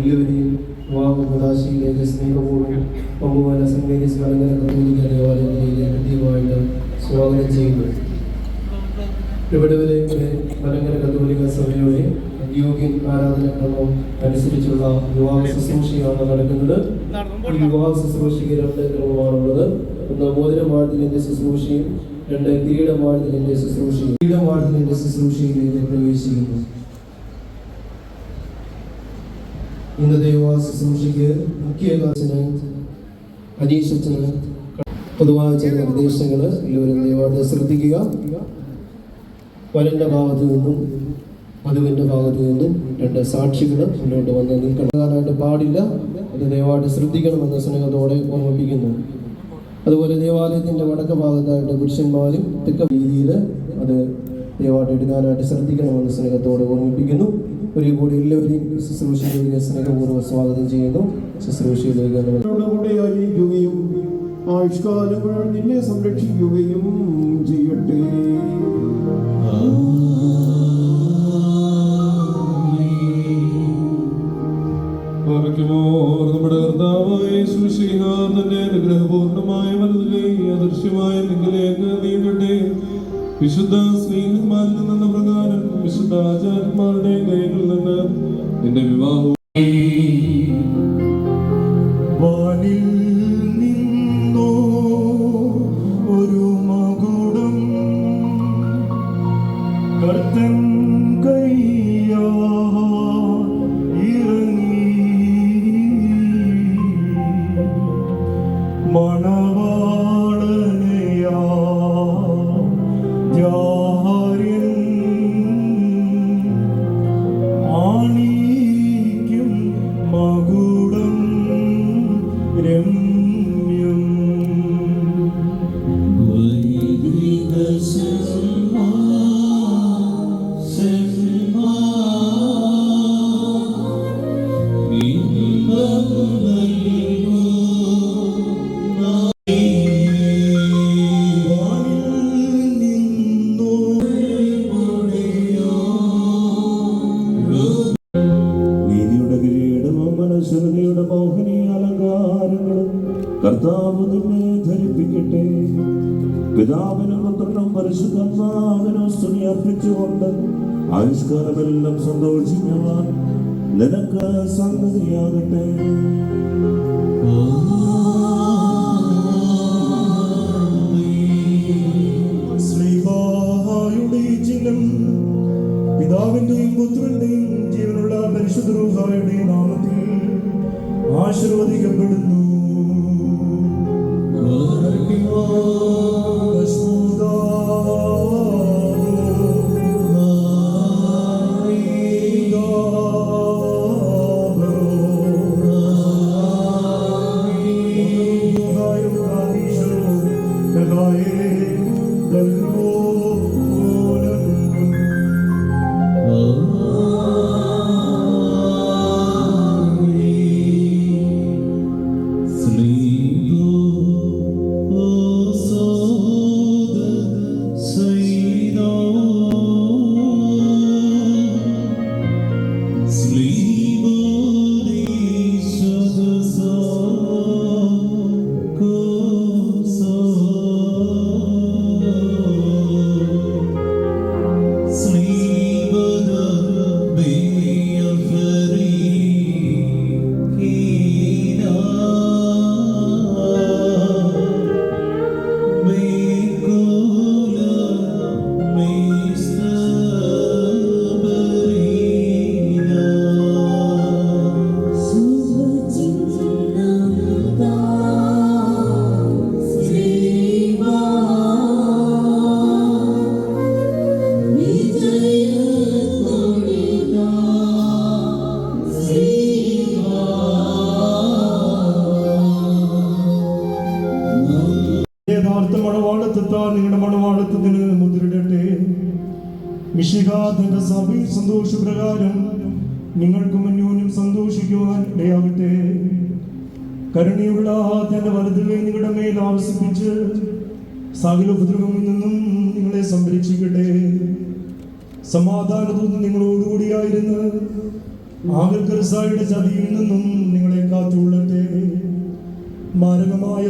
എല്ലാവരെയും വിവാഹപ്രകാശിയിലേക്ക് സ്നേഹപൂർവ്വം പങ്കുവല സംഘടിച്ച് മലങ്കര കത്തോലിക്ക ദേവാലയത്തിലേക്ക് കൃത്യമായിട്ട് സ്വാഗതം ചെയ്യുന്നു. ഇവിടെവരെ മലങ്കര കത്തോലിക്ക സഭയുടെ ദ്യോഗിൻ ആരാധനക്രമം അനുസരിച്ചുള്ള വിവാഹ ശുശ്രൂഷയാണ് നടക്കുന്നത്. ഈ വിവാഹ ശുശ്രൂഷയ്ക്ക് 2 ക്രമമാണുള്ളത്. ഒന്ന് മോതിരമാഴ്ത്തലിന്റെ ശുശ്രൂഷയും 2 കിരീടമാഴ്ത്തലിന്റെ ശുശ്രൂഷയും. കിരീടമാഴ്ത്തലിന്റെ ശുശ്രൂഷയിലേക്ക് പ്രവേശിക്കുന്നു. ഇന്നത്തെ വിവാഹ ശുശ്രൂഷയ്ക്ക് മുഖ്യ അനീഷത്തിന് പൊതുവായ ചില നിർദ്ദേശങ്ങൾ എല്ലാവരും ദയവായിട്ട് ശ്രദ്ധിക്കുക. വരന്റെ ഭാഗത്തു നിന്നും വധുവിന്റെ ഭാഗത്തു നിന്നും 2 സാക്ഷികൾ മുന്നോട്ട് വന്ന് നിൽക്കാനായിട്ട് പാടില്ല. അത് ദയവായിട്ട് ശ്രദ്ധിക്കണമെന്ന സ്നേഹത്തോടെ ഓർമ്മിപ്പിക്കുന്നു. അതുപോലെ ദേവാലയത്തിന്റെ വടക്ക് ഭാഗത്തായിട്ട് പുരുഷന്മാരും തെക്ക രീതിയിൽ അത് ദയവായിട്ട് എടുക്കാനായിട്ട് ശ്രദ്ധിക്കണമെന്ന സ്നേഹത്തോടെ ഓർമ്മിപ്പിക്കുന്നു. ഒരു കൂടി എല്ലാവരെയും ശുശ്രൂഷയിലേക്ക് സ്നേഹപൂർവ്വം സ്വാഗതം ചെയ്യുന്നു. ശുശ്രൂഷയിലേക്ക് ആയുഷ്കാലം മുഴുവൻ നിന്നെ സംരക്ഷിക്കുകയും ചെയ്യട്ടെ. നമ്മുടെ കർത്താവായ യേശുമിശിഹ തന്റെ അനുഗ്രഹപൂർണ്ണമായ മനസ്സിലെ അദൃശ്യമായ ലിംഗിലേക്ക് നീങ്ങട്ടെ. വിശുദ്ധ സ്നേഹന്മാരിൽ നിന്ന പ്രകാരം വിശുദ്ധ ആചാര്യന്മാരുടെ കയ്യിൽ നിന്ന് നിന്റെ വിവാഹം കർത്താവ് നിന്നെ ധരിപ്പിക്കട്ടെ. പിതാവിനും പുത്രനും പരിശുദ്ധാത്മാവിനും സ്തുതി അർപ്പിച്ചുകൊണ്ട് ആയുഷ്കാലമെല്ലാം സന്തോഷിക്കുവാൻ നിനക്ക് സംഗതിയാകട്ടെ. സ്ലീഹായുടെ ചിഹ്നം പിതാവിന്റെയും പുത്രന്റെയും ജീവനുള്ള പരിശുദ്ധ റൂഹായുടെ നാമത്തിൽ ആശീർവദിക്കപ്പെടുന്നു. മിശിഹ തന്റെ സഭയിൽ സന്തോഷപ്രകാരം നിങ്ങൾക്കും അന്യോന്യം സന്തോഷിക്കുവാൻ ഇടയാകട്ടെ. കരുണയുള്ള തന്റെ വലതുകൈ നിങ്ങളുടെ മേൽ ആവസിപ്പിച്ച് സകല ഉപദ്രവങ്ങളിൽ നിന്നും നിങ്ങളെ സംരക്ഷിക്കട്ടെ. സമാധാനത്തോടെ നിങ്ങളോടുകൂടിയായിരുന്ന് ആകൽക്കരസായുടെ ചതിയിൽ നിന്നും നിങ്ങളെ കാത്തുകൊള്ളട്ടെ. മാരകമായ